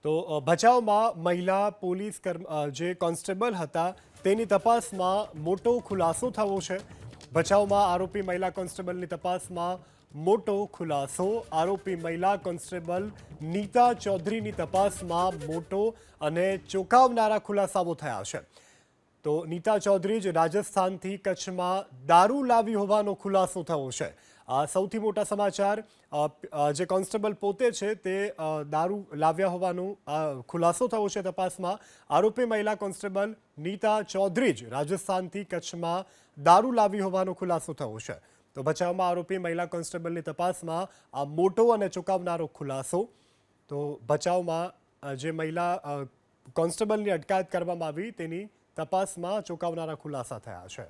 ભચાઉમાં મહિલા પોલીસ જે કોન્સ્ટેબલ હતા તેની તપાસમાં મોટો ખુલાસો થયો છે। ભચાઉમાં આરોપી મહિલા કોન્સ્ટેબલની તપાસમાં મોટો ખુલાસો। આરોપી મહિલા કોન્સ્ટેબલ નીતા ચૌધરીની તપાસમાં મોટો અને ચોંકાવનારા ખુલાસાઓ થયા છે। તો નીતા ચૌધરી જ રાજસ્થાનથી કચ્છમાં દારૂ લાવી હોવાનો ખુલાસો થયો છે। આ સૌથી મોટા સમાચાર। જે કોન્સ્ટેબલ પોતે છે તે દારૂ લાવ્યા હોવાનો ખુલાસો થયો છે તપાસમાં। આરોપી મહિલા કોન્સ્ટેબલ નીતા ચૌધરી જ રાજસ્થાનથી કચ્છમાં દારૂ લાવી હોવાનો ખુલાસો થયો છે। તો ભચાઉમાં આરોપી મહિલા કોન્સ્ટેબલની તપાસમાં આ મોટો અને ચોંકાવનારો ખુલાસો। તો ભચાઉમાં જે મહિલા કોન્સ્ટેબલની અટકાયત કરવામાં આવી તેની તપાસમાં ચોંકાવનારા ખુલાસા થયા છે।